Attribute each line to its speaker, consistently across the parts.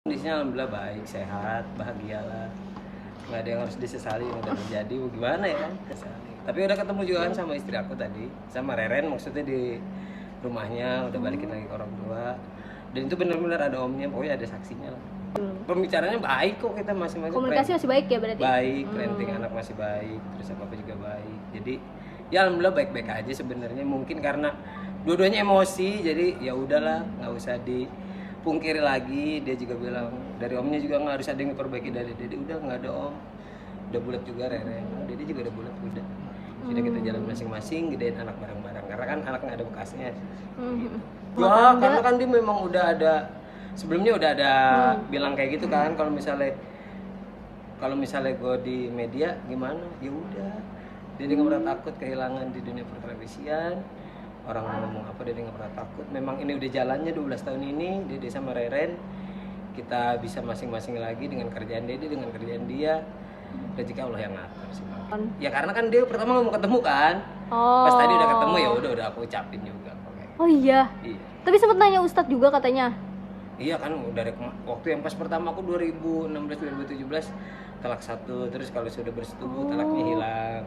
Speaker 1: Kondisinya alhamdulillah baik, sehat, bahagia lah. Nggak ada yang harus disesali yang udah terjadi, gimana ya kan? Sesali. Tapi udah ketemu juga kan sama istri aku tadi, sama Reren maksudnya di rumahnya, udah balikin lagi ke orang tua. Dan itu benar-benar ada omnya, pokoknya ada saksinya lah. Pembicaranya baik kok, kita masing-masing.
Speaker 2: Komunikasi masih baik ya berarti?
Speaker 1: Baik, parenting anak masih baik, terus apa juga baik. Jadi ya alhamdulillah baik-baik aja sebenarnya. Mungkin karena dua-duanya emosi, jadi ya udahlah, nggak usah dipungkiri lagi. Dia juga bilang dari omnya juga nggak harus ada yang diperbaiki dari Dede. Udah nggak ada om, udah bulat juga Rere. Dede juga udah bulat udah. Jadi kita jalan masing-masing, gedein anak bareng-bareng. Karena kan anak nggak ada bekasnya. Gitu. Ya, karena kan dia memang udah ada sebelumnya udah ada bilang kayak gitu kan, kalau misalnya gue di media gimana, ya udah, dia nggak pernah takut kehilangan di dunia pertelevisian. Orang ngomong apa dia nggak pernah takut. Memang ini udah jalannya 12 tahun ini, Dede sama Reren kita bisa masing-masing lagi dengan kerjaan Dede dengan kerjaan dia. Rezeki Allah yang ngatur sih Bang. Ya karena kan dia pertama mau ketemu kan, pas tadi udah ketemu ya udah aku ucapin juga.
Speaker 2: Oh iya.
Speaker 1: Iya.
Speaker 2: Tapi sempat nanya Ustadz juga katanya.
Speaker 1: Iya kan dari waktu yang pas pertama aku 2016 2017 talak 1, terus kalau sudah bersetubuh talaknya hilang.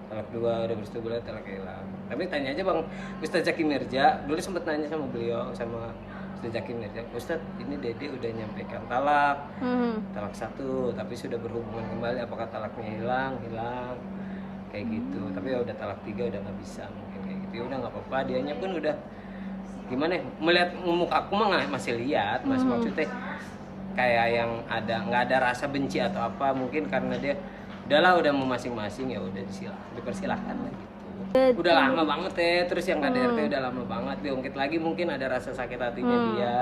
Speaker 1: Talak 2 udah bersetubuh lagi talaknya hilang. Tapi tanya aja Bang Ustadz Zaki Mirja, dulu sempat nanya sama beliau sama Ustadz Zaki Mirja, Ustadz ini Dede udah nyampaikan talak. Talak 1 tapi sudah berhubungan kembali, apakah talaknya hilang kayak gitu. Tapi ya udah talak 3 udah nggak bisa mungkin kayak gitu. Ya udah nggak apa-apa, dianya pun udah gimana ya, melihat muka aku mah masih lihat mas, maksudnya kayak yang nggak ada rasa benci atau apa, mungkin karena dia udahlah udah mau masing-masing, ya udah dipersilahkan lah gitu. Udah lama banget ya, terus yang KDRT udah lama banget, diungkit lagi mungkin ada rasa sakit hatinya dia.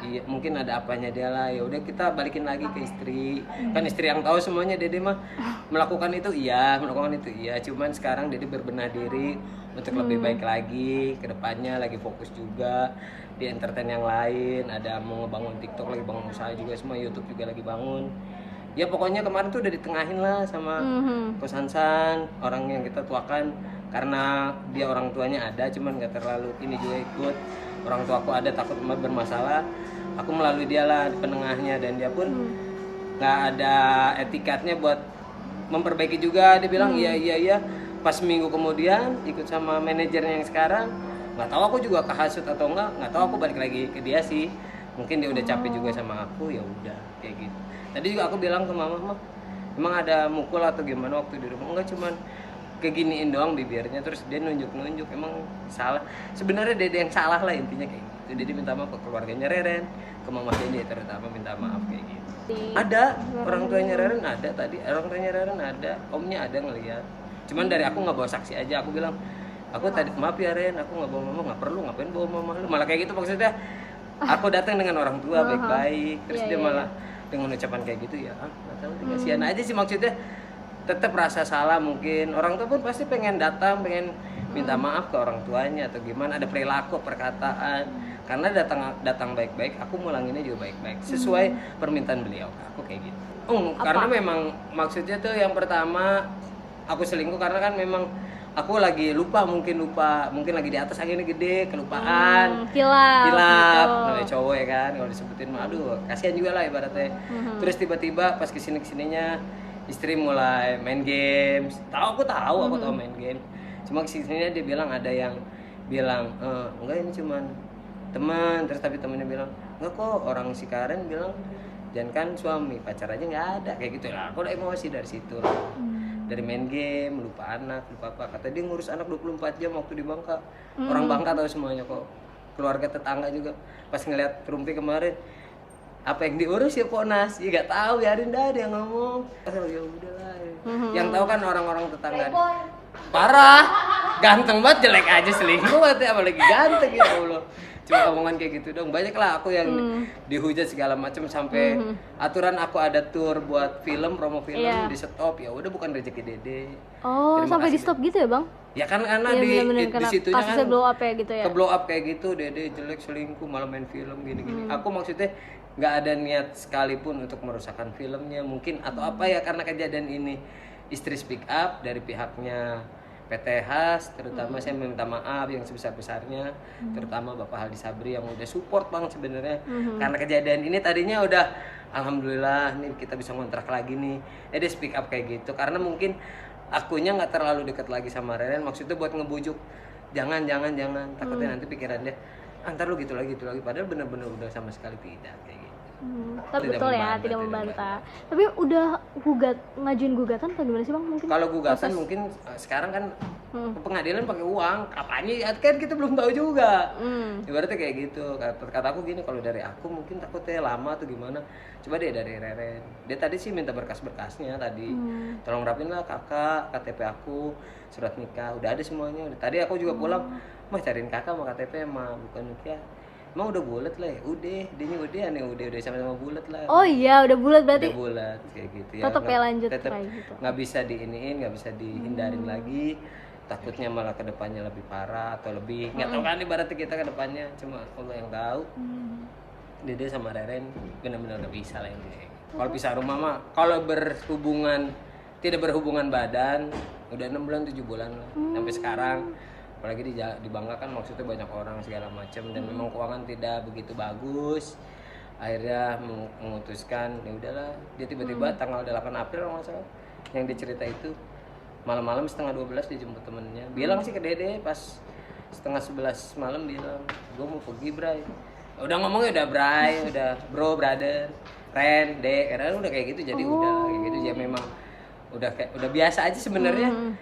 Speaker 1: Iya, mungkin ada apanya dia lah, ya udah kita balikin lagi ke istri. Kan istri yang tahu semuanya. Dede mah melakukan itu iya, cuman sekarang Dede berbenah diri untuk lebih baik lagi ke depannya, lagi fokus juga di entertain yang lain, ada mau ngebangun TikTok, lagi bangun usaha juga, semua YouTube juga lagi bangun. Ya pokoknya kemarin tuh udah ditengahin lah sama Coach Hansan, orang yang kita tuakan, karena dia orang tuanya ada cuman nggak terlalu ini juga ikut. Orang tua aku ada takut bermasalah, aku melalui dia lah penengahnya, dan dia pun nggak ada etikatnya buat memperbaiki juga. Dia bilang iya. Pas minggu kemudian ikut sama manajernya yang sekarang, nggak tahu aku juga kehasut atau nggak tahu, aku balik lagi ke dia sih, mungkin dia udah capek juga sama aku, ya udah kayak gitu. Tadi juga aku bilang ke mama, mah emang ada mukul atau gimana waktu di rumah? Enggak, cuman keginiin doang bibirnya, terus dia nunjuk emang salah sebenarnya. Dede yang salah lah intinya kayak gitu. Dede minta maaf ke keluarganya Reren, ke mama Dede terutama minta maaf kayak gitu. Ada orang tuanya Reren, ada tadi orang tuanya Reren, ada omnya, ada ngeliat. Cuman dari aku nggak bawa saksi aja, aku bilang aku tadi maaf ya Ren, aku nggak bawa mama. Nggak perlu, ngapain bawa mama lu, malah kayak gitu maksudnya. Aku datang dengan orang tua baik-baik, terus dia malah dengan ucapan kayak gitu, ya nggak tahu, kasihan aja sih maksudnya. Tetap rasa salah mungkin, orang tua pun pasti pengen datang, pengen minta maaf ke orang tuanya atau gimana, ada perilaku perkataan, karena datang baik-baik, aku ngulanginnya juga baik-baik sesuai permintaan beliau, aku kayak gitu. Karena memang maksudnya tuh yang pertama aku selingkuh karena kan memang aku lagi mungkin lagi di atas anginnya gede, kelupaan, hilap gitu. Namanya cowok ya kan, kalau disebutin mah aduh kasihan juga lah ibaratnya. Terus tiba-tiba pas kesininya istri mulai main games. Aku tahu main game. Cuma kesininya dia bilang, ada yang bilang enggak ini cuman teman, terus tapi temennya bilang enggak kok, orang si Karen bilang jangan kan suami, pacar aja nggak ada kayak gitu lah. Aku udah emosi dari situ lah. Dari main game, lupa anak, lupa apa. Kata dia ngurus anak 24 jam waktu di Bangka. Orang Bangka tahu semuanya kok. Keluarga tetangga juga. Pas ngeliat Rumpi kemarin, apa yang diurus ya Ponas? Ya gak tahu, biarin dah dia ngomong. Ya udahlah. Yang tahu kan orang-orang tetangga. Parah. Ganteng banget, jelek aja selingkuh, apalagi ganteng ya Allah. Cuma omongan kayak gitu dong. Banyak lah aku yang dihujat segala macam, sampai aturan aku ada tour buat promo film di stop. Ya udah, bukan rezeki Dede.
Speaker 2: Sampai di stop gitu ya Bang?
Speaker 1: Ya kan karena di situnya kan
Speaker 2: blow up ya gitu ya.
Speaker 1: Ke blow up kayak gitu, Dede jelek, selingkuh, malah main film gini-gini. Aku maksudnya nggak ada niat sekalipun untuk merusakkan filmnya mungkin atau apa ya, karena kejadian ini istri speak up dari pihaknya PT Has, terutama saya minta maaf yang sebesar-besarnya, terutama Bapak Haldi Sabri yang udah support banget sebenarnya. Karena kejadian ini tadinya udah alhamdulillah nih kita bisa ngontrak lagi nih. Dia speak up kayak gitu karena mungkin akunya nggak terlalu dekat lagi sama Reren, maksudnya buat ngebujuk jangan takutnya nanti pikiran dia antar lu gitu lagi padahal bener-bener udah sama sekali tidak kayak gitu.
Speaker 2: Tapi
Speaker 1: Tidak
Speaker 2: betul ya,
Speaker 1: membantah,
Speaker 2: tidak
Speaker 1: tidak
Speaker 2: membantah. Tapi udah ngajuin gugatan atau gimana sih bang mungkin?
Speaker 1: Kalau gugatan mungkin sekarang kan ke pengadilan pakai uang, kapannya ya kan kita belum tahu juga. Ibaratnya kayak gitu. Kata aku gini, kalau dari aku mungkin takutnya lama atau gimana. Coba deh dari Reren. Dia tadi sih minta berkas-berkasnya tadi. Tolong rapin lah kakak, KTP aku, surat nikah, udah ada semuanya. Tadi aku juga pulang, mah cariin kakak sama KTP mah bukan nikah. Emang udah bulat lah ya? Udah, dia udah aneh udah sama-sama bulat lah.
Speaker 2: Oh iya, udah bulat berarti.
Speaker 1: Udah bulat kayak gitu ya.
Speaker 2: Tetap ya lanjut
Speaker 1: tetep
Speaker 2: kayak gitu.
Speaker 1: nggak bisa diiniin, nggak bisa dihindarin lagi. Takutnya malah kedepannya lebih parah atau lebih nggak tahu kan ibaratnya kita kedepannya cuma Allah yang tahu. Dede sama Reren benar-benar udah bisa lah ini. Kalau pisah rumah mah kalau tidak berhubungan badan udah 6 bulan 7 bulan lah sampai sekarang. Apalagi di Bangka kan maksudnya banyak orang segala macam dan memang keuangan tidak begitu bagus. Akhirnya memutuskan ya udahlah, dia tiba-tiba tanggal 8 April kalau nggak salah yang dicerita itu malam-malam setengah 12 dijemput temennya, bilang sih ke Dede pas setengah 11 malam bilang gue mau pergi Bray, udah ngomongnya udah Bray, udah bro brother Ren Dek, karena udah kayak gitu jadi udah kayak gitu ya memang udah biasa aja sebenarnya.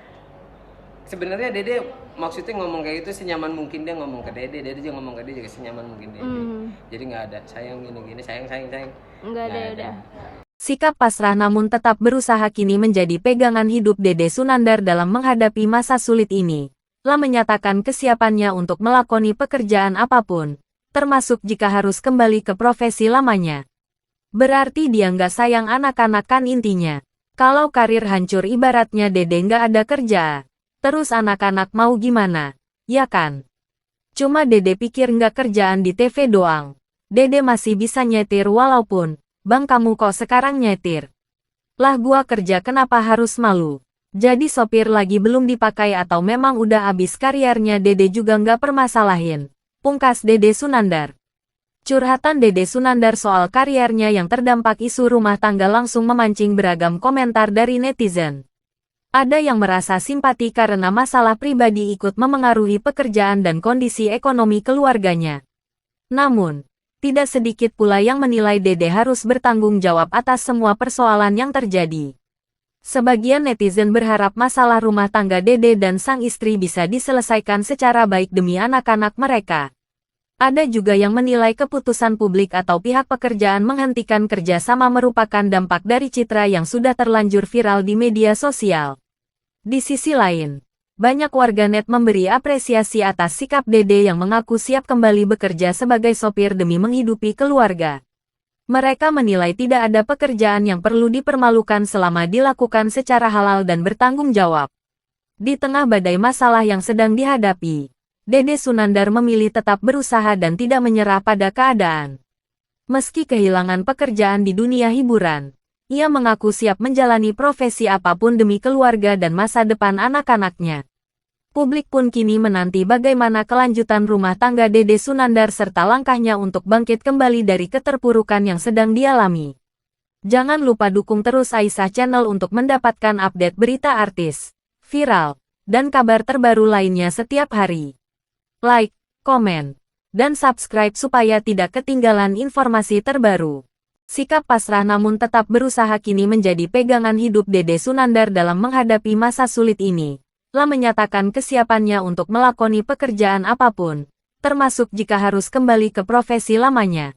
Speaker 1: Sebenarnya Dede maksudnya ngomong kayak gitu senyaman mungkin dia ngomong ke Dede juga ngomong ke dia juga senyaman mungkin Dede. Jadi nggak ada sayang gini sayang.
Speaker 2: Nggak ada.
Speaker 3: Sikap pasrah namun tetap berusaha kini menjadi pegangan hidup Dede Sunandar dalam menghadapi masa sulit ini. Lah menyatakan kesiapannya untuk melakoni pekerjaan apapun, termasuk jika harus kembali ke profesi lamanya. Berarti dia nggak sayang anak-anak kan intinya. Kalau karir hancur ibaratnya Dede nggak ada kerja. Terus anak-anak mau gimana? Ya kan? Cuma Dede pikir nggak kerjaan di TV doang. Dede masih bisa nyetir walaupun, bang kamu kok sekarang nyetir? Lah gua kerja kenapa harus malu? Jadi sopir lagi belum dipakai atau memang udah habis kariernya Dede juga nggak permasalahin. Pungkas Dede Sunandar. Curhatan Dede Sunandar soal kariernya yang terdampak isu rumah tangga langsung memancing beragam komentar dari netizen. Ada yang merasa simpati karena masalah pribadi ikut memengaruhi pekerjaan dan kondisi ekonomi keluarganya. Namun, tidak sedikit pula yang menilai Dede harus bertanggung jawab atas semua persoalan yang terjadi. Sebagian netizen berharap masalah rumah tangga Dede dan sang istri bisa diselesaikan secara baik demi anak-anak mereka. Ada juga yang menilai keputusan publik atau pihak pekerjaan menghentikan kerjasama merupakan dampak dari citra yang sudah terlanjur viral di media sosial. Di sisi lain, banyak warganet memberi apresiasi atas sikap Dede yang mengaku siap kembali bekerja sebagai sopir demi menghidupi keluarga. Mereka menilai tidak ada pekerjaan yang perlu dipermalukan selama dilakukan secara halal dan bertanggung jawab. Di tengah badai masalah yang sedang dihadapi, Dede Sunandar memilih tetap berusaha dan tidak menyerah pada keadaan. Meski kehilangan pekerjaan di dunia hiburan, ia mengaku siap menjalani profesi apapun demi keluarga dan masa depan anak-anaknya. Publik pun kini menanti bagaimana kelanjutan rumah tangga Dede Sunandar serta langkahnya untuk bangkit kembali dari keterpurukan yang sedang dialami. Jangan lupa dukung terus Aisyah Channel untuk mendapatkan update berita artis, viral, dan kabar terbaru lainnya setiap hari. Like, komen, dan subscribe supaya tidak ketinggalan informasi terbaru. Sikap pasrah namun tetap berusaha kini menjadi pegangan hidup Dede Sunandar dalam menghadapi masa sulit ini. Lah menyatakan kesiapannya untuk melakoni pekerjaan apapun, termasuk jika harus kembali ke profesi lamanya.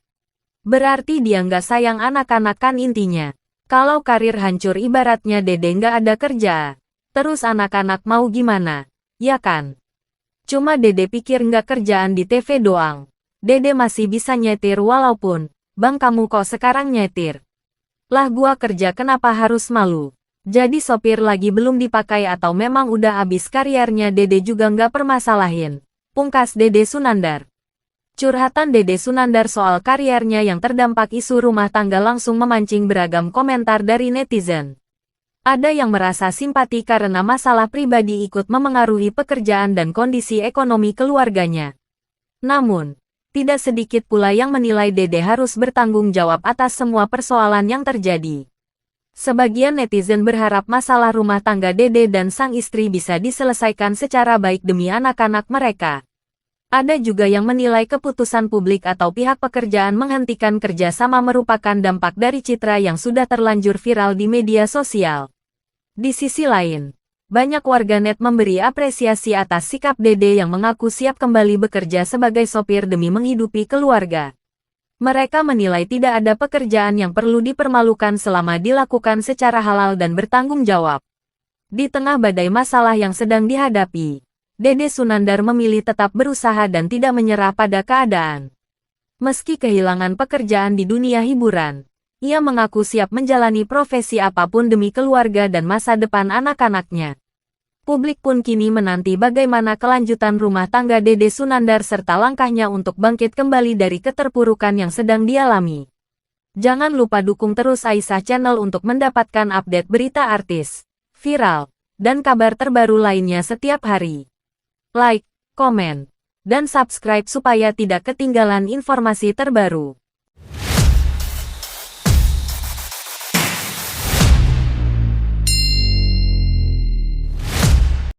Speaker 3: Berarti dia nggak sayang anak-anak kan intinya. Kalau karir hancur ibaratnya Dede nggak ada kerja. Terus anak-anak mau gimana? Ya kan? Cuma Dede pikir nggak kerjaan di TV doang. Dede masih bisa nyetir walaupun, bang kamu kok sekarang nyetir? Lah gua kerja kenapa harus malu? Jadi sopir lagi belum dipakai atau memang udah habis kariernya Dede juga nggak permasalahin. Pungkas Dede Sunandar. Curhatan Dede Sunandar soal kariernya yang terdampak isu rumah tangga langsung memancing beragam komentar dari netizen. Ada yang merasa simpati karena masalah pribadi ikut memengaruhi pekerjaan dan kondisi ekonomi keluarganya. Namun, tidak sedikit pula yang menilai Dede harus bertanggung jawab atas semua persoalan yang terjadi. Sebagian netizen berharap masalah rumah tangga Dede dan sang istri bisa diselesaikan secara baik demi anak-anak mereka. Ada juga yang menilai keputusan publik atau pihak pekerjaan menghentikan kerjasama merupakan dampak dari citra yang sudah terlanjur viral di media sosial. Di sisi lain, banyak warganet memberi apresiasi atas sikap Dede yang mengaku siap kembali bekerja sebagai sopir demi menghidupi keluarga. Mereka menilai tidak ada pekerjaan yang perlu dipermalukan selama dilakukan secara halal dan bertanggung jawab. Di tengah badai masalah yang sedang dihadapi, Dede Sunandar memilih tetap berusaha dan tidak menyerah pada keadaan. Meski kehilangan pekerjaan di dunia hiburan, ia mengaku siap menjalani profesi apapun demi keluarga dan masa depan anak-anaknya. Publik pun kini menanti bagaimana kelanjutan rumah tangga Dede Sunandar serta langkahnya untuk bangkit kembali dari keterpurukan yang sedang dialami. Jangan lupa dukung terus Aisyah Channel untuk mendapatkan update berita artis, viral, dan kabar terbaru lainnya setiap hari. Like, komen, dan subscribe supaya tidak ketinggalan informasi terbaru.